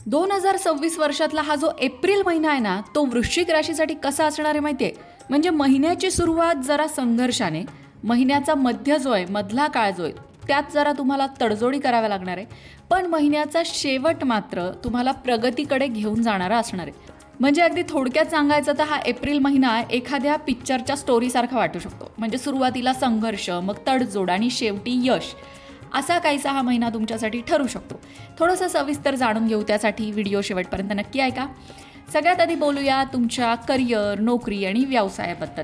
2026 वर्षातला हा जो एप्रिल महिना आहे ना, तो वृश्चिक राशीसाठी कसा असणार आहे माहिती आहे? म्हणजे महिन्याची सुरुवात जरा संघर्षाने, महिन्याचा मध्य जो आहे, मधला काळ जो आहे, त्यात जरा तुम्हाला तडजोडी कराव्या लागणार आहे. पण महिन्याचा शेवट मात्र तुम्हाला प्रगतीकडे घेऊन जाणारा असणार आहे. म्हणजे अगदी थोडक्यात सांगायचं तर हा एप्रिल महिना एखाद्या पिक्चरच्या स्टोरीसारखा वाटू शकतो. म्हणजे सुरुवातीला संघर्ष, मग तडजोड आणि शेवटी यश, असा काहीसा हा महिना तुमच्यासाठी ठरू शकतो. थोडंसं सविस्तर जाणून घेऊ, त्यासाठी व्हिडिओ शेवटपर्यंत नक्की ऐका. सगळ्यात आधी बोलूया तुमच्या करिअर, नोकरी आणि व्यवसायाबद्दल.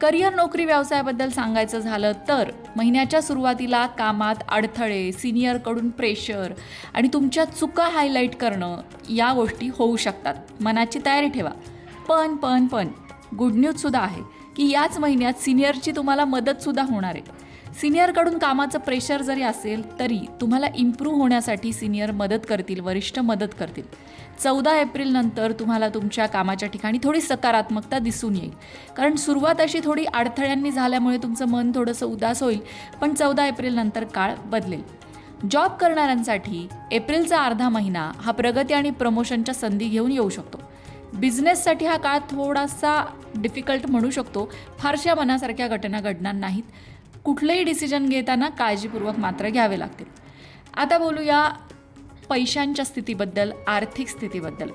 करिअर, नोकरी, व्यवसायाबद्दल सांगायचं झालं तर महिन्याच्या सुरुवातीला कामात अडथळे, सिनियरकडून प्रेशर आणि तुमच्या चुका हायलाईट करणं, या गोष्टी होऊ शकतात. मनाची तयारी ठेवा. पण गुड न्यूजसुद्धा आहे की याच महिन्यात सिनियरची तुम्हाला मदतसुद्धा होणार आहे. सिनियरकडून कामाचं प्रेशर जरी असेल तरी तुम्हाला इम्प्रूव्ह होण्यासाठी सिनियर मदत करतील, वरिष्ठ मदत करतील. 14 एप्रिल नंतर तुम्हाला तुमच्या कामाच्या ठिकाणी थोडी सकारात्मकता दिसून येईल. कारण सुरुवात अशी थोडी अडथळ्यांनी झाल्यामुळे तुमचं मन थोडंसं उदास होईल, पण 14 एप्रिल नंतर काळ बदलेल. जॉब करणाऱ्यांसाठी एप्रिलचा अर्धा महिना हा प्रगती आणि प्रमोशनच्या संधी घेऊन येऊ शकतो. बिझनेससाठी हा काळ थोडासा डिफिकल्ट म्हणू शकतो. फारशा मनासारख्या घटना घडणार नाहीत. कुठलंही डिसिजन घेताना काळजीपूर्वक मात्र घ्यावे लागतील. आता बोलूया पैशांच्या स्थितीबद्दल, आर्थिक स्थितीबद्दल.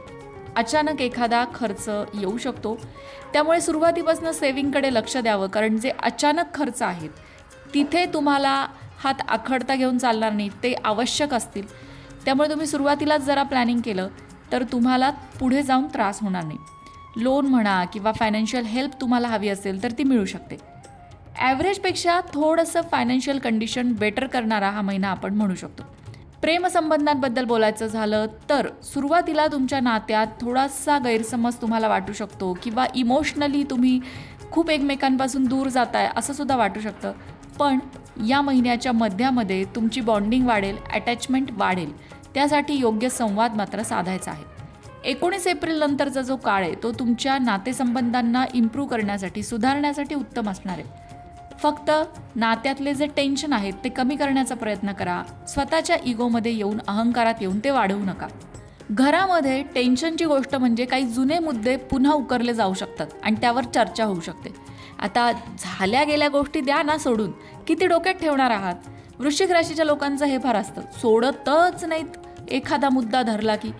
अचानक एखादा खर्च येऊ शकतो, त्यामुळे सुरुवातीपासून सेव्हिंगकडे लक्ष द्यावं. कारण जे अचानक खर्च आहेत तिथे तुम्हाला हात आखडता घेऊन चालणार नाही, ते आवश्यक असतील. त्यामुळे तुम्ही सुरुवातीलाच जरा प्लॅनिंग केलं तर तुम्हाला पुढे जाऊन त्रास होणार नाही. लोन म्हणा किंवा फायनान्शियल हेल्प तुम्हाला हवी असेल तर ती मिळू शकते. ॲव्हरेजपेक्षा थोडंसं फायनान्शियल कंडिशन बेटर करणारा हा महिना आपण म्हणू शकतो. प्रेमसंबंधांबद्दल बोलायचं झालं तर सुरुवातीला तुमच्या नात्यात थोडासा गैरसमज तुम्हाला वाटू शकतो किंवा इमोशनली तुम्ही खूप एकमेकांपासून दूर जाताय असं सुद्धा वाटू शकतं. पण या महिन्याच्या मध्यामध्ये तुमची बॉन्डिंग वाढेल, अटॅचमेंट वाढेल. त्यासाठी योग्य संवाद मात्र साधायचा आहे. 19 एप्रिल नंतरचा जो काळ आहे तो तुमच्या नातेसंबंधांना इम्प्रूव्ह करण्यासाठी, सुधारण्यासाठी उत्तम असणार आहे. फक्त नात्यातले जे टेन्शन आहेत ते कमी करण्याचा प्रयत्न करा. स्वतःच्या इगोमध्ये येऊन, अहंकारात येऊन ते वाढवू नका. घरामध्ये टेन्शनची गोष्ट म्हणजे काही जुने मुद्दे पुन्हा उकरले जाऊ शकतात आणि त्यावर चर्चा होऊ शकते. आता झाल्या गेल्या गोष्टी द्या ना सोडून, किती डोक्यात ठेवणार आहात? वृश्चिक राशीच्या लोकांचं हे फार असतं, सोडतच नाहीत एखादा मुद्दा धरला की.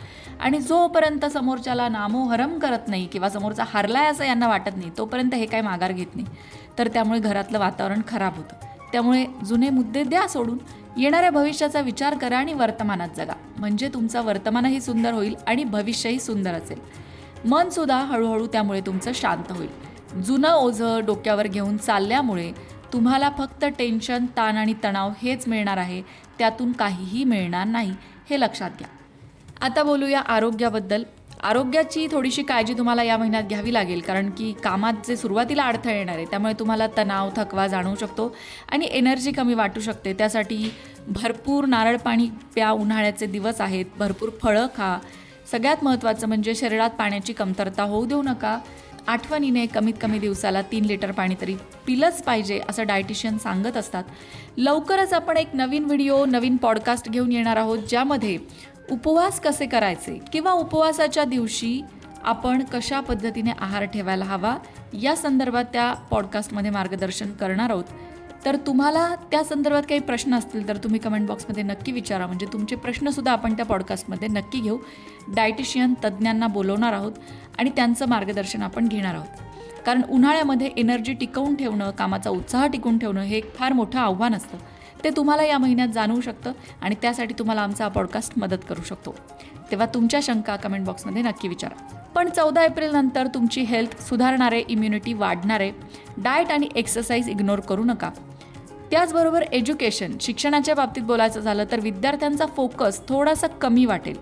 आणि जोपर्यंत समोरच्याला नामोहरम करत नाही किंवा समोरचा हरलाय असं यांना वाटत नाही, तोपर्यंत हे काय माघार घेत नाही. तर त्यामुळे घरातलं वातावरण खराब होतं. त्यामुळे जुने मुद्दे द्या सोडून, येणाऱ्या भविष्याचा विचार करा आणि वर्तमानात जगा. म्हणजे तुमचं वर्तमानही सुंदर होईल आणि भविष्यही सुंदर असेल. मनसुद्धा हळूहळू त्यामुळे तुमचं शांत होईल. जुनं ओझं डोक्यावर घेऊन चालल्यामुळे तुम्हाला फक्त टेन्शन, ताण आणि तणाव हेच मिळणार आहे. त्यातून काहीही मिळणार नाही, हे लक्षात घ्या. आता बोलूया आरोग्याबद्दल. आरोग्याची थोडीशी काळजी तुम्हाला या महिन्यात घ्यावी लागेल. कारण की कामात जे सुरुवातीला अडथळे येणार आहे त्यामुळे तुम्हाला तणाव, थकवा जाणवू शकतो आणि एनर्जी कमी वाटू शकते. त्यासाठी भरपूर नारळ पाणी प्या. उन्हाळ्याचे दिवस आहेत, भरपूर फळं खा. सगळ्यात महत्त्वाचं म्हणजे शरीरात पाण्याची कमतरता होऊ देऊ नका. आठवणीने कमीत कमी दिवसाला 3 लिटर पाणी तरी पिलंच पाहिजे असं डायटिशियन सांगत असतात. लवकरच आपण एक नवीन व्हिडिओ, नवीन पॉडकास्ट घेऊन येणार आहोत, ज्यामध्ये उपवास कसे करायचे किंवा उपवासाच्या दिवशी आपण कशा पद्धतीने आहार ठेवायला हवा या संदर्भात त्या पॉडकास्टमध्ये मार्गदर्शन करणार आहोत. तर तुम्हाला त्या संदर्भात काही प्रश्न असतील तर तुम्ही कमेंट बॉक्समध्ये नक्की विचारा. म्हणजे तुमचे प्रश्नसुद्धा आपण त्या पॉडकास्टमध्ये नक्की घेऊ. डायटिशियन तज्ज्ञांना बोलवणार आहोत आणि त्यांचं मार्गदर्शन आपण घेणार आहोत. कारण उन्हाळ्यामध्ये एनर्जी टिकवून ठेवणं, कामाचा उत्साह टिकवून ठेवणं हे एक फार मोठं आव्हान असतं. ते तुम्हाला या महिन्यात जाणवू शकतं आणि त्यासाठी तुम्हाला आमचा हा पॉडकास्ट मदत करू शकतो. तेव्हा तुमच्या शंका कमेंट बॉक्समध्ये नक्की विचारा. पण 14 एप्रिल नंतर तुमची हेल्थ सुधारणार आहे, इम्युनिटी वाढणार आहे. डाएट आणि एक्सरसाइज इग्नोर करू नका. त्याचबरोबर एज्युकेशन, शिक्षणाच्या बाबतीत बोलायचं झालं तर विद्यार्थ्यांचा फोकस थोडासा कमी वाटेल.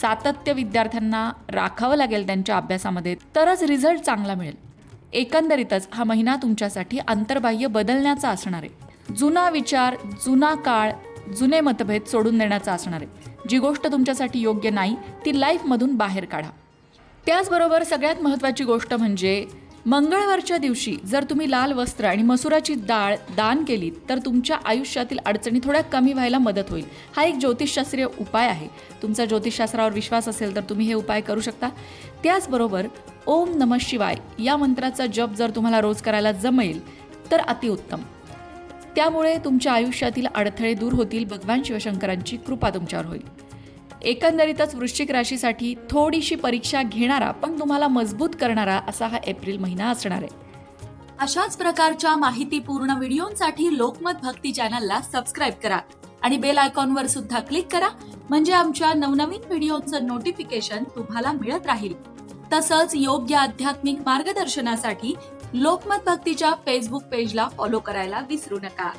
सातत्य विद्यार्थ्यांना राखावं लागेल त्यांच्या अभ्यासामध्ये, तरच रिझल्ट चांगला मिळेल. एकंदरीतच हा महिना तुमच्यासाठी अंतर्बाह्य बदलण्याचा असणार आहे. जुना विचार, जुना काळ, जुने मतभेद सोडून देण्याचा असणार आहे. जी गोष्ट तुमच्यासाठी योग्य नाही ती लाईफमधून बाहेर काढा. त्याचबरोबर सगळ्यात महत्त्वाची गोष्ट म्हणजे मंगळवारच्या दिवशी जर तुम्ही लाल वस्त्र आणि मसुराची डाळ दान केलीत तर तुमच्या आयुष्यातील अडचणी थोड्या कमी व्हायला मदत होईल. हा एक ज्योतिषशास्त्रीय उपाय आहे. तुमचा ज्योतिषशास्त्रावर विश्वास असेल तर तुम्ही हे उपाय करू शकता. त्याचबरोबर ओम नमः शिवाय या मंत्राचा जप जर तुम्हाला रोज करायला जमेल तर अतिउत्तम. त्यामुळे तुमच्या आयुष्यातील अडथळे दूर होतील. भगवान शिवशंकरांची कृपा तुमच्यावर होईल. एकंदरीतच वृश्चिक राशीसाठी थोडीशी परीक्षा घेणारा पण तुम्हाला मजबूत करणारा असा हा एप्रिल महिना असणार आहे. अशाच प्रकारच्या माहितीपूर्ण व्हिडिओंसाठी लोकमत भक्ती चॅनलला सबस्क्राईब करा आणि बेल आयकॉनवर सुद्धा क्लिक करा, म्हणजे आमच्या नवनवीन व्हिडिओचं नोटिफिकेशन तुम्हाला मिळत राहील. तसंच योग्य आध्यात्मिक मार्गदर्शनासाठी लोकमत भक्तीच्या फेसबुक पेजला फॉलो करायला विसरू नका.